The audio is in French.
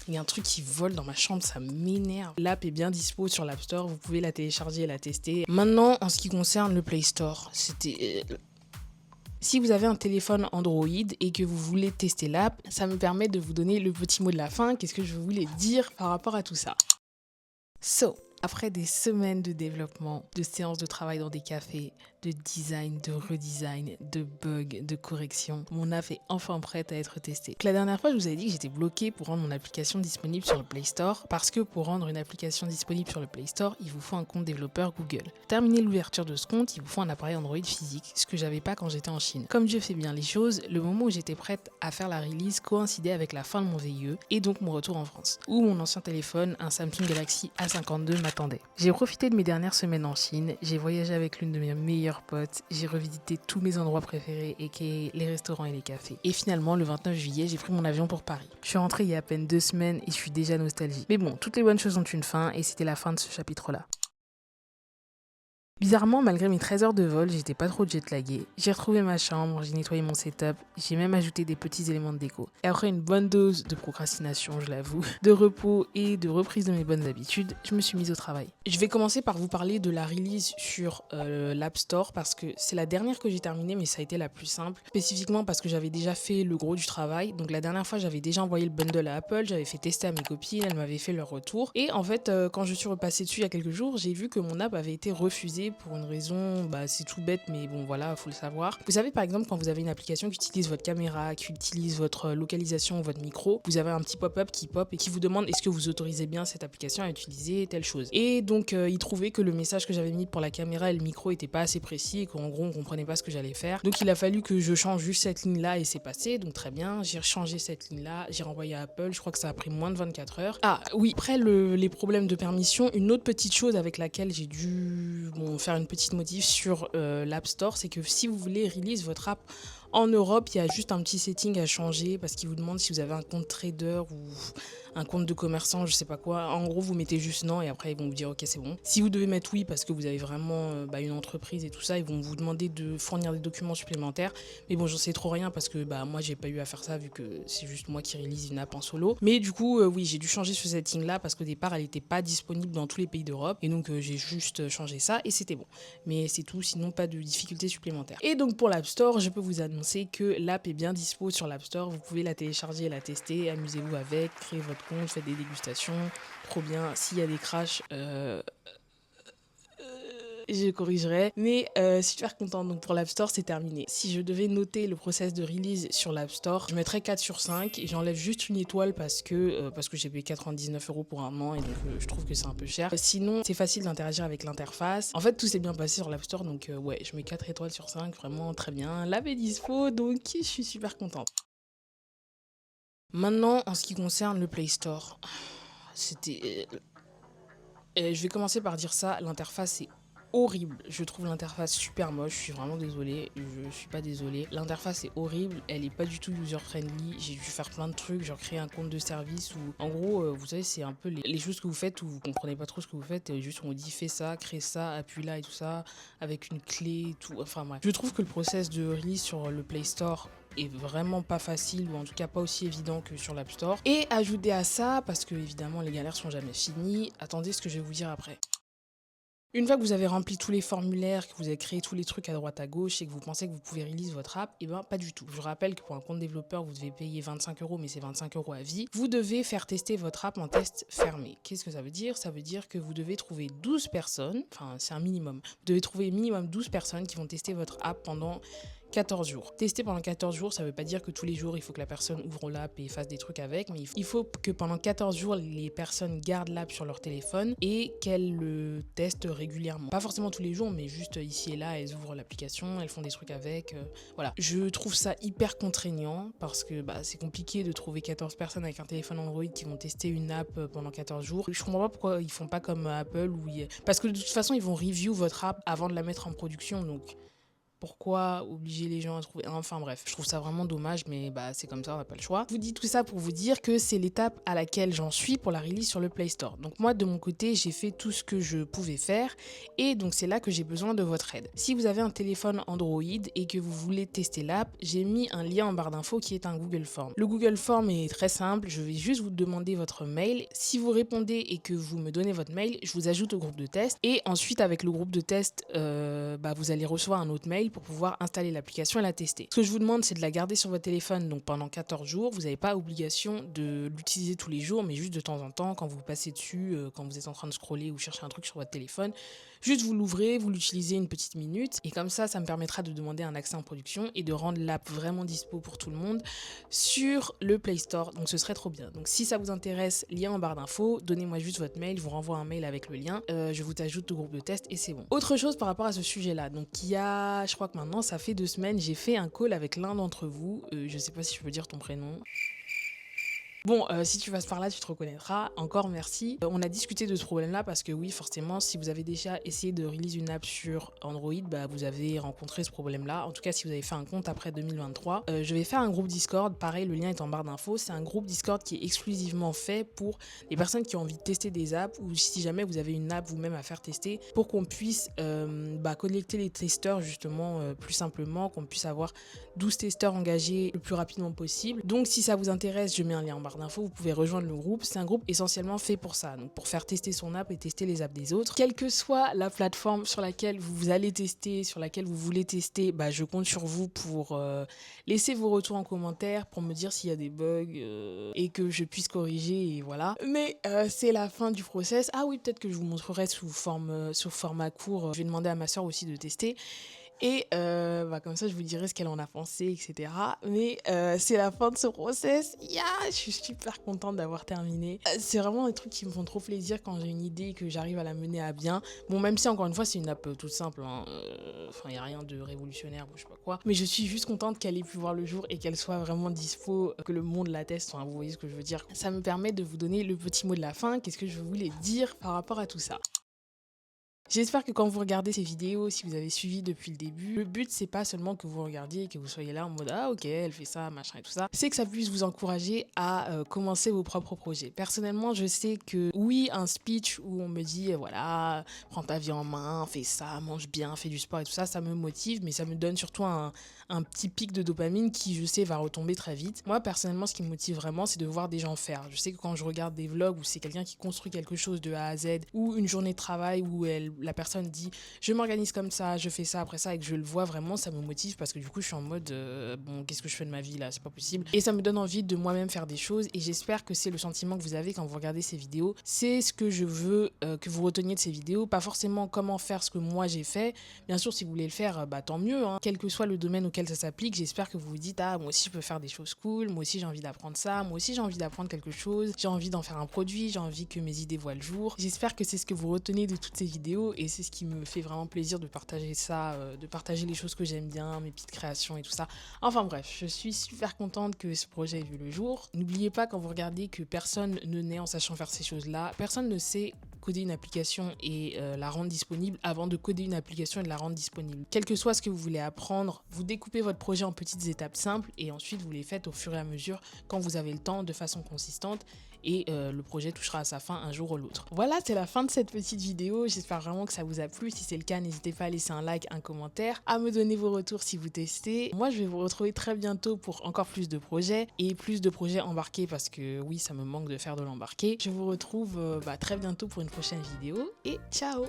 Il y a un truc qui vole dans ma chambre, ça m'énerve. L'app est bien dispo sur l'App Store, vous pouvez la télécharger et la tester. Maintenant, en ce qui concerne le Play Store, si vous avez un téléphone Android et que vous voulez tester l'app, ça me permet de vous donner le petit mot de la fin. Qu'est-ce que je voulais dire par rapport à tout ça? Après des semaines de développement, de séances de travail dans des cafés, de design, de redesign, de bugs, de corrections, mon app est enfin prête à être testée. Donc, la dernière fois, je vous avais dit que j'étais bloquée pour rendre mon application disponible sur le Play Store parce que pour rendre une application disponible sur le Play Store, il vous faut un compte développeur Google. Pour terminer l'ouverture de ce compte, il vous faut un appareil Android physique, ce que j'avais pas quand j'étais en Chine. Comme Dieu fait bien les choses, le moment où j'étais prête à faire la release coïncidait avec la fin de mon VIE et donc mon retour en France, où mon ancien téléphone, un Samsung Galaxy A52, m'attendait. J'ai profité de mes dernières semaines en Chine, j'ai voyagé avec l'une de mes meilleures potes, j'ai revisité tous mes endroits préférés, aka les restaurants et les cafés. Et finalement, le 29 juillet, j'ai pris mon avion pour Paris. Je suis rentrée il y a à peine 2 semaines et je suis déjà nostalgique. Mais bon, toutes les bonnes choses ont une fin et c'était la fin de ce chapitre-là. Bizarrement, malgré mes 13 heures de vol, j'étais pas trop jetlaguée. J'ai retrouvé ma chambre, j'ai nettoyé mon setup, j'ai même ajouté des petits éléments de déco. Et après une bonne dose de procrastination, je l'avoue, de repos et de reprise de mes bonnes habitudes, je me suis mise au travail. Je vais commencer par vous parler de la release sur l'App Store parce que c'est la dernière que j'ai terminée, mais ça a été la plus simple. Spécifiquement parce que j'avais déjà fait le gros du travail. Donc la dernière fois, j'avais déjà envoyé le bundle à Apple, j'avais fait tester à mes copines, elles m'avaient fait leur retour. Et en fait, quand je suis repassée dessus il y a quelques jours, j'ai vu que mon app avait été refusée pour une raison, c'est tout bête, mais bon voilà, faut le savoir. Vous savez par exemple quand vous avez une application qui utilise votre caméra, qui utilise votre localisation, votre micro, vous avez un petit pop-up qui pop et qui vous demande est-ce que vous autorisez bien cette application à utiliser telle chose. Et donc il trouvait que le message que j'avais mis pour la caméra et le micro était pas assez précis et qu'en gros on comprenait pas ce que j'allais faire. Donc il a fallu que je change juste cette ligne là et c'est passé, donc très bien, j'ai changé cette ligne là, j'ai renvoyé à Apple, je crois que ça a pris moins de 24 heures. Ah oui, après les problèmes de permission, une autre petite chose avec laquelle j'ai dû faire une petite modif sur l'App Store, c'est que si vous voulez release votre app en Europe, il y a juste un petit setting à changer parce qu'il vous demande si vous avez un compte trader ou un compte de commerçant, je sais pas quoi. En gros, vous mettez juste non et après ils vont vous dire ok c'est bon. Si vous devez mettre oui parce que vous avez vraiment une entreprise et tout ça, ils vont vous demander de fournir des documents supplémentaires. Mais bon, j'en sais trop rien parce que moi j'ai pas eu à faire ça vu que c'est juste moi qui release une app en solo. Mais du coup, oui, j'ai dû changer ce setting là parce qu'au départ elle était pas disponible dans tous les pays d'Europe et donc j'ai juste changé ça et c'était bon. Mais c'est tout, sinon pas de difficultés supplémentaires. Et donc pour l'App Store, je peux vous annoncer que l'app est bien dispo sur l'App Store. Vous pouvez la télécharger et la tester, amusez-vous avec, créez votre compte, faites des dégustations, trop bien. S'il y a des crashs, je corrigerai, mais super contente. Donc pour l'App Store, c'est terminé. Si je devais noter le process de release sur l'App Store, je mettrais 4 sur 5 et j'enlève juste une étoile parce que j'ai payé 99 € pour un an et donc je trouve que c'est un peu cher. Sinon, c'est facile d'interagir avec l'interface. En fait, tout s'est bien passé sur l'App Store, donc ouais, je mets 4 étoiles sur 5, vraiment très bien. L'app est dispo, donc je suis super contente. Maintenant, en ce qui concerne le Play Store, je vais commencer par dire ça, l'interface est horrible. Je trouve l'interface super moche, je suis vraiment désolée, je suis pas désolée. L'interface est horrible, elle est pas du tout user-friendly, j'ai dû faire plein de trucs, genre créer un compte de service où, en gros, vous savez, c'est un peu les choses que vous faites où vous comprenez pas trop ce que vous faites, et juste on vous dit fais ça, crée ça, appuie là et tout ça, avec une clé, tout, enfin bref. Je trouve que le process de release sur le Play Store est vraiment pas facile ou en tout cas pas aussi évident que sur l'App Store. Et ajouter à ça, parce que évidemment les galères sont jamais finies, attendez ce que je vais vous dire après. Une fois que vous avez rempli tous les formulaires, que vous avez créé tous les trucs à droite à gauche et que vous pensez que vous pouvez release votre app, et pas du tout. Je vous rappelle que pour un compte développeur, vous devez payer 25 €, mais c'est 25 € à vie. Vous devez faire tester votre app en test fermé. Qu'est-ce que ça veut dire? Ça veut dire que vous devez trouver 12 personnes, enfin c'est un minimum, vous devez trouver minimum 12 personnes qui vont tester votre app pendant 14 jours. Tester pendant 14 jours, ça veut pas dire que tous les jours, il faut que la personne ouvre l'app et fasse des trucs avec, mais il faut que pendant 14 jours, les personnes gardent l'app sur leur téléphone et qu'elles le testent régulièrement. Pas forcément tous les jours, mais juste ici et là, elles ouvrent l'application, elles font des trucs avec, voilà. Je trouve ça hyper contraignant parce que c'est compliqué de trouver 14 personnes avec un téléphone Android qui vont tester une app pendant 14 jours. Je comprends pas pourquoi ils font pas comme Apple parce que de toute façon, ils vont review votre app avant de la mettre en production, donc pourquoi obliger les gens à trouver... Enfin bref, je trouve ça vraiment dommage, mais bah c'est comme ça, on n'a pas le choix. Je vous dis tout ça pour vous dire que c'est l'étape à laquelle j'en suis pour la release sur le Play Store. Donc moi, de mon côté, j'ai fait tout ce que je pouvais faire et donc c'est là que j'ai besoin de votre aide. Si vous avez un téléphone Android et que vous voulez tester l'app, j'ai mis un lien en barre d'infos qui est un Google Form. Le Google Form est très simple, je vais juste vous demander votre mail. Si vous répondez et que vous me donnez votre mail, je vous ajoute au groupe de test et ensuite avec le groupe de test, vous allez recevoir un autre mail pour pouvoir installer l'application et la tester. Ce que je vous demande, c'est de la garder sur votre téléphone donc pendant 14 jours. Vous n'avez pas obligation de l'utiliser tous les jours, mais juste de temps en temps, quand vous passez dessus, quand vous êtes en train de scroller ou chercher un truc sur votre téléphone, juste vous l'ouvrez, vous l'utilisez une petite minute et comme ça me permettra de demander un accès en production et de rendre l'app vraiment dispo pour tout le monde sur le Play Store. Donc ce serait trop bien. Donc si ça vous intéresse, lien en barre d'infos, donnez-moi juste votre mail, je vous renvoie un mail avec le lien, je vous ajoute au groupe de test et c'est bon. Autre chose par rapport à ce sujet-là, donc il y a, je crois que maintenant ça fait 2 semaines, j'ai fait un call avec l'un d'entre vous, je sais pas si je peux dire ton prénom. Bon, si tu passes par là, tu te reconnaîtras. Encore merci. On a discuté de ce problème-là parce que oui, forcément, si vous avez déjà essayé de release une app sur Android, vous avez rencontré ce problème-là. En tout cas, si vous avez fait un compte après 2023. Je vais faire un groupe Discord. Pareil, le lien est en barre d'infos. C'est un groupe Discord qui est exclusivement fait pour les personnes qui ont envie de tester des apps ou si jamais vous avez une app vous-même à faire tester pour qu'on puisse connecter les testeurs justement plus simplement, qu'on puisse avoir 12 testeurs engagés le plus rapidement possible. Donc, si ça vous intéresse, je mets un lien en barre d'infos, vous pouvez rejoindre le groupe. C'est un groupe essentiellement fait pour ça, donc pour faire tester son app et tester les apps des autres. Quelle que soit la plateforme sur laquelle vous allez tester, sur laquelle vous voulez tester, je compte sur vous pour laisser vos retours en commentaire, pour me dire s'il y a des bugs et que je puisse corriger et voilà. Mais c'est la fin du process. Ah oui, peut-être que je vous montrerai sous format court. Je vais demander à ma soeur aussi de tester. Et comme ça, je vous dirai ce qu'elle en a pensé, etc. Mais c'est la fin de ce process. Je suis super contente d'avoir terminé. C'est vraiment des trucs qui me font trop plaisir quand j'ai une idée et que j'arrive à la mener à bien. Bon, même si, encore une fois, c'est une app toute simple. Il n'y a rien de révolutionnaire ou je sais pas quoi. Mais je suis juste contente qu'elle ait pu voir le jour et qu'elle soit vraiment dispo, que le monde la teste. Enfin, vous voyez ce que je veux dire. Ça me permet de vous donner le petit mot de la fin. Qu'est-ce que je voulais dire par rapport à tout ça ? J'espère que quand vous regardez ces vidéos, si vous avez suivi depuis le début, le but c'est pas seulement que vous regardiez et que vous soyez là en mode ah ok elle fait ça machin et tout ça, c'est que ça puisse vous encourager à commencer vos propres projets. Personnellement je sais que oui, un speech où on me dit voilà prends ta vie en main, fais ça, mange bien, fais du sport et tout ça, ça me motive, mais ça me donne surtout un petit pic de dopamine qui je sais va retomber très vite. Moi personnellement ce qui me motive vraiment c'est de voir des gens faire. Je sais que quand je regarde des vlogs où c'est quelqu'un qui construit quelque chose de A à Z ou une journée de travail où la personne dit je m'organise comme ça, je fais ça après ça et que je le vois vraiment, ça me motive parce que du coup je suis en mode qu'est-ce que je fais de ma vie là, c'est pas possible, et ça me donne envie de moi-même faire des choses et j'espère que c'est le sentiment que vous avez quand vous regardez ces vidéos. C'est ce que je veux que vous reteniez de ces vidéos, pas forcément comment faire ce que moi j'ai fait, bien sûr si vous voulez le faire tant mieux, quel que soit le domaine auquel ça s'applique. J'espère que vous vous dites moi aussi je peux faire des choses cool, moi aussi j'ai envie d'apprendre ça, moi aussi j'ai envie d'apprendre quelque chose, j'ai envie d'en faire un produit, j'ai envie que mes idées voient le jour. J'espère que c'est ce que vous retenez de toutes ces vidéos et c'est ce qui me fait vraiment plaisir de partager ça, de partager les choses que j'aime bien, mes petites créations et tout ça. Enfin bref, je suis super contente que ce projet ait vu le jour. N'oubliez pas quand vous regardez que personne ne naît en sachant faire ces choses-là. Personne ne sait coder une application et la rendre disponible avant de coder une application et de la rendre disponible. Quel que soit ce que vous voulez apprendre, vous découpez votre projet en petites étapes simples et ensuite vous les faites au fur et à mesure quand vous avez le temps de façon consistante et le projet touchera à sa fin un jour ou l'autre. Voilà, c'est la fin de cette petite vidéo. J'espère vraiment que ça vous a plu. Si c'est le cas, n'hésitez pas à laisser un like, un commentaire, à me donner vos retours si vous testez. Moi, je vais vous retrouver très bientôt pour encore plus de projets et plus de projets embarqués parce que oui, ça me manque de faire de l'embarqué. Je vous retrouve très bientôt pour une prochaine vidéo et ciao!